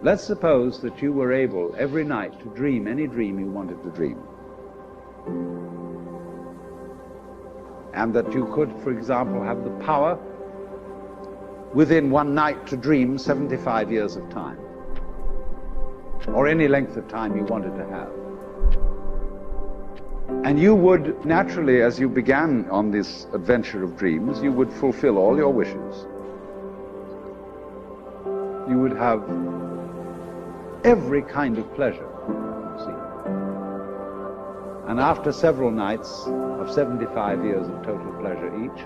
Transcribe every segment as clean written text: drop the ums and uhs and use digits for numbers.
Let's suppose that you were able every night to dream any dream you wanted to dream. And that you could, for example, have the power within one night to dream 75 years of time, or any length of time you wanted to have. And you would naturally, as you began on this adventure of dreams, you would fulfill all your wishes. You would have every kind of pleasure, you see. And after several nights of 75 years of total pleasure each,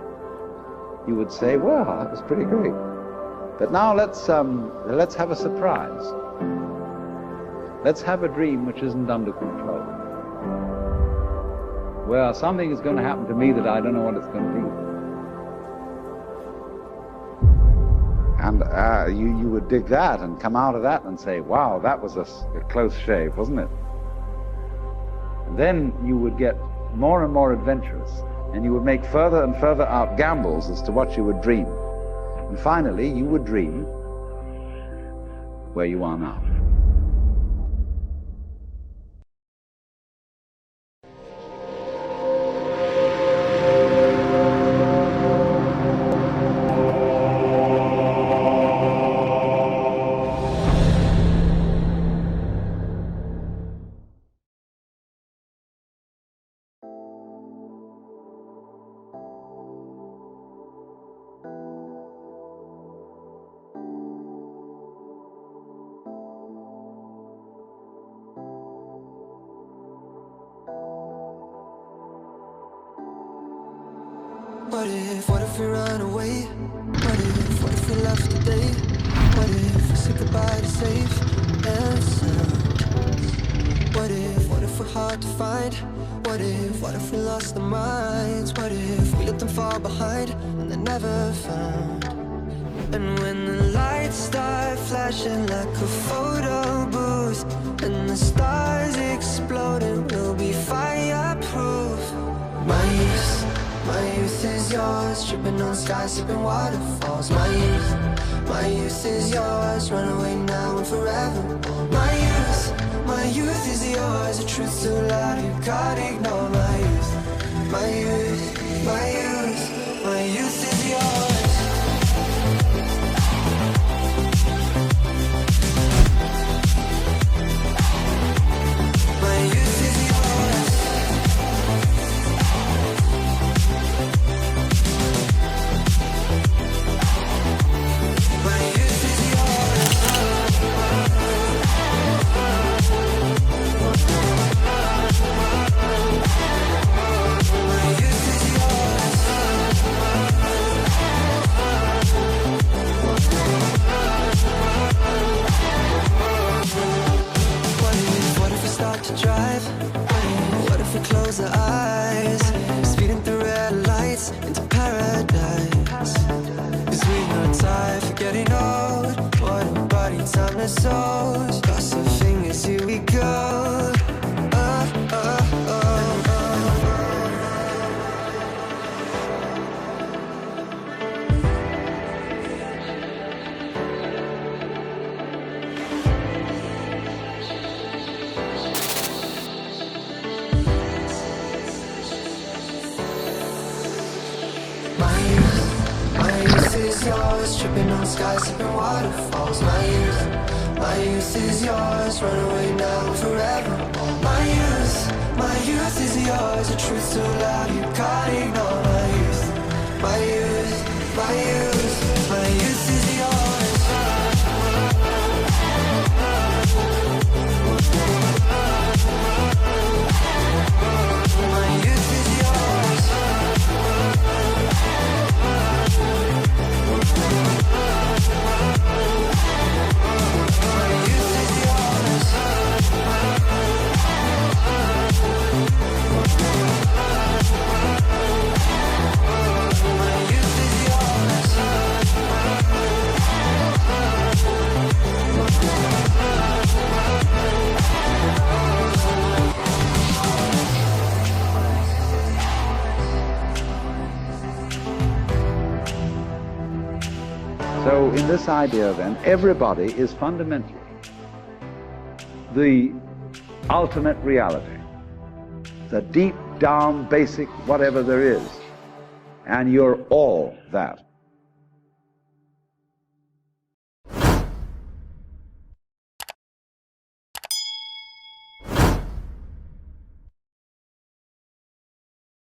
you would say, well, that was pretty great. But now let's have a surprise. Let's have a dream which isn't under control. Well, something is going to happen to me that I don't know what it's going to be. And you would dig that and come out of that and say, wow, that was a close shave, wasn't it? And then you would get more and more adventurous, and you would make further and further out gambles as to what you would dream. And finally, you would dream where you are now. What if we run away? What if we left today? What if we said goodbye to safe and sound? What if we're hard to find? What if we lost our minds? What if we let them fall behind and they're never found? And when the lights start flashing like a photo booth and the stars exploding, we'll be fireproof. My youth is yours, tripping on skies, sipping waterfalls. My youth is yours, run away now and forever. My youth is yours, the truth's too loud, you can't ignore. My youth, my youth, my youth, my youth is yours. Close our eyes, speeding through red lights into paradise. 'Cause we know time for getting old. What a body, time to soul. Cross our fingers, here we go. Yours, tripping on skies, sipping waterfalls. My youth is yours, run away now and forever. My youth is yours, the truth's too loud, you can't ignore. My youth, my youth, my youth, my youth is yours. My youth is yours. So in this idea then, everybody is fundamentally the ultimate reality, the deep down basic whatever there is, and you're all that.